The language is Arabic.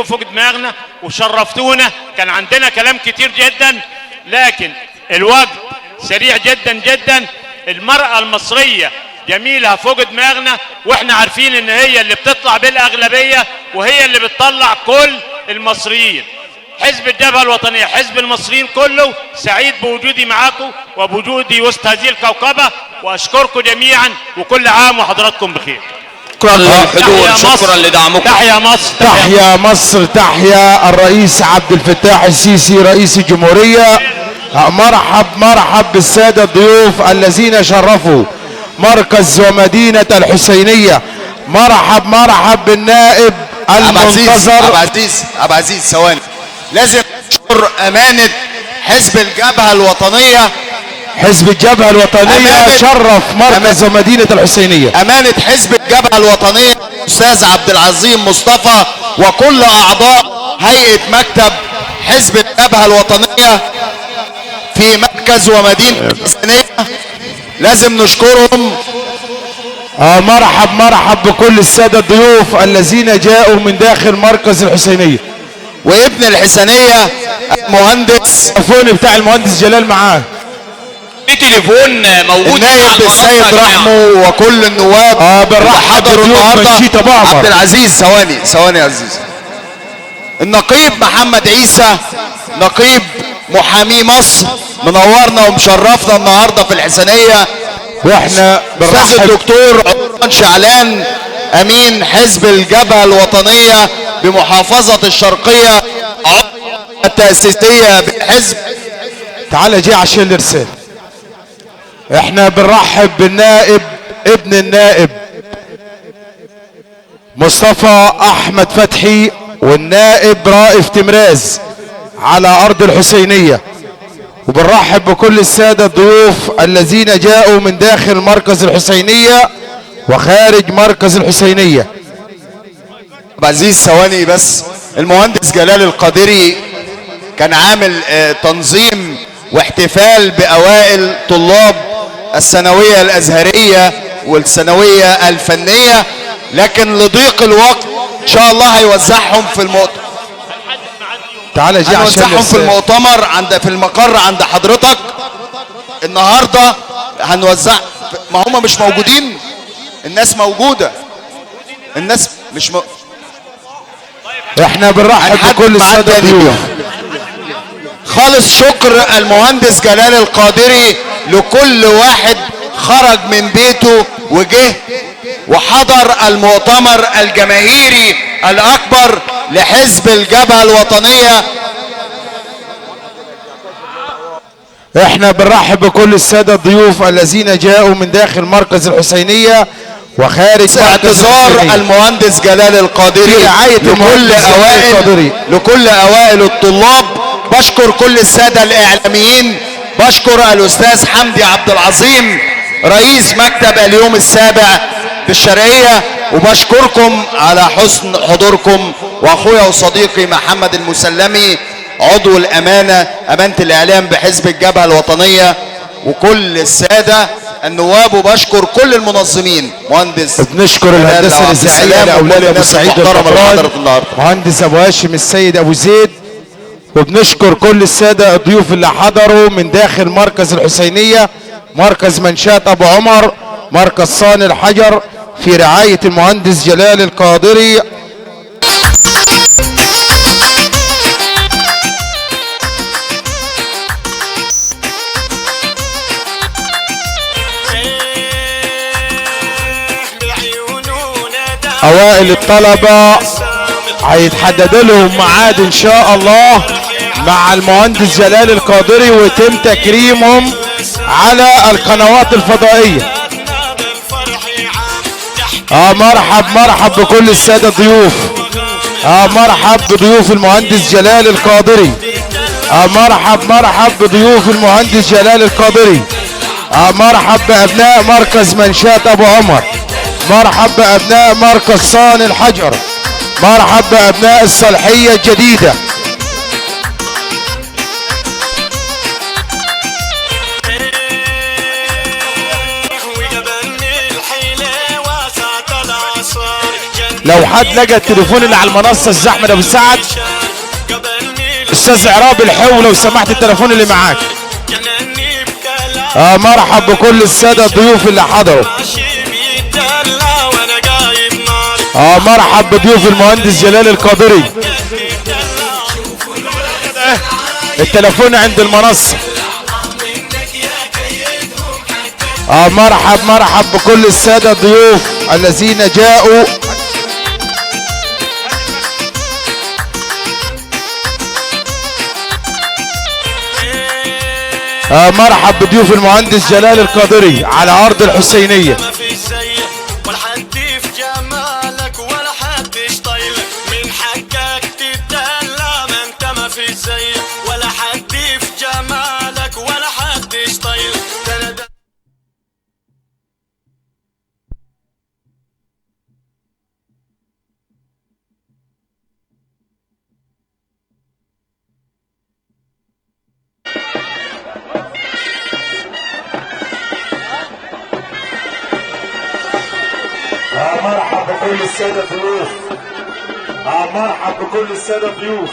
فوق دماغنا وشرفتونا. كان عندنا كلام كتير جدا لكن الوقت سريع جدا جدا. المرأة المصرية جميلها فوق دماغنا واحنا عارفين ان هي اللي بتطلع بالاغلبية وهي اللي بتطلع كل المصريين. حزب الجبهة الوطنية حزب المصريين كله سعيد بوجودي معاكم وبوجودي وسط هذه الكوكبة واشكركم جميعا وكل عام وحضراتكم بخير. شكرا للحضور، شكرا لدعمكم. تحيا مصر، تحيا مصر، تحيا الرئيس عبد الفتاح السيسي رئيس الجمهورية. مرحب بالسادة الضيوف الذين شرفوا مركز ومدينة الحسينية. مرحب بالنائب المنتظر. أبو عزيز ثواني، لازم نشكر أمانة حزب الجبهة الوطنية. حزب الجبهة الوطنية شرف مركز ومدينة الحسينية. أمانة حزب الجبهة الوطنية أستاذ عبد العظيم مصطفى وكل أعضاء هيئة مكتب حزب الجبهة الوطنية في مركز ومدينة الحسينية، لازم نشكرهم. مرحب بكل السادة الضيوف الذين جاءوا من داخل مركز الحسينية. وابن الحسينية المهندس التليفون بتاع المهندس جلال معاه، في تليفون موجود، النائب السيد رحمه وكل النواب. بنرحب النهارده عبد العزيز. ثواني يا عزيز. النقيب محمد عيسى نقيب محامي مصر منورنا ومشرفنا النهارده في الحسينية. واحنا بنرحب الدكتور عثمان شعلان امين حزب الجبهة الوطنية بمحافظة الشرقية التأسيسية بالحزب. تعالى جي عشان الرسالة. احنا بنرحب بالنائب ابن النائب مصطفى احمد فتحي والنائب رائف تمراز على ارض الحسينية. وبنرحب بكل السادة الضيوف الذين جاءوا من داخل مركز الحسينية وخارج مركز الحسينية. أبو عزيز ثواني بس. المهندس جلال القادري كان عامل تنظيم واحتفال بأوائل طلاب الثانوية الأزهرية والثانوية الفنية، لكن لضيق الوقت إن شاء الله هيوزعهم في المؤتمر. تعالى جي عشان هنوزعهم في المؤتمر في المقر عند حضرتك النهارده. هنوزع، ما هم مش موجودين، الناس موجودة، الناس مش احنا بنرحب بكل السادة الضيوف. خالص شكر المهندس جلال القادري لكل واحد خرج من بيته وجه وحضر المؤتمر الجماهيري الأكبر لحزب الجبهة الوطنية. احنا بنرحب بكل السادة الضيوف الذين جاءوا من داخل مركز الحسينية وخارج. اعتذار المهندس جلال القادري لكل أوائل الطلاب. بشكر كل السادة الإعلاميين. بشكر الأستاذ حمدي عبد العظيم رئيس مكتب اليوم السابع بالشرقية، وبشكركم على حسن حضوركم. واخويا وصديقي محمد المسلمي عضو أمانة الإعلام بحزب الجبهة الوطنية وكل السادة النواب. وبشكر كل المنظمين. بنشكر الهندسة الإذاعية لأولاد أبو سعيد القطران، مهندس أبو هاشم السيد أبو زيد. وبنشكر كل السادة الضيوف اللي حضروا من داخل مركز الحسينية، مركز منشات أبو عمر، مركز صان الحجر في رعاية المهندس جلال القادري. اوائل الطلبة هيتحدد لهم ميعاد ان شاء الله مع المهندس جلال القادري ويتم تكريمهم على القنوات الفضائية. مرحب بكل السادة الضيوف. مرحب بضيوف المهندس جلال القادري. مرحب بضيوف المهندس جلال القادري. مرحب بأبناء مركز منشات أبو عمر. مرحب بأبناء مركز صان الحجر. مرحب بأبناء الصالحية الجديدة. لو حد لقى التليفون اللي على المنصه الشيخ احمد ابو سعد. استاذ عراب الحو لو سمحت التليفون اللي معاك. مرحب بكل الساده الضيوف اللي حضروا. مرحب بضيوف المهندس جلال القادري. التليفون عند المنصه. مرحب بكل الساده الضيوف الذين جاءوا. مرحب بضيوف المهندس جلال القادري على ارض الحسينيه. مرحب بكل السادة الضيوف. مرحب بكل السادة الضيوف.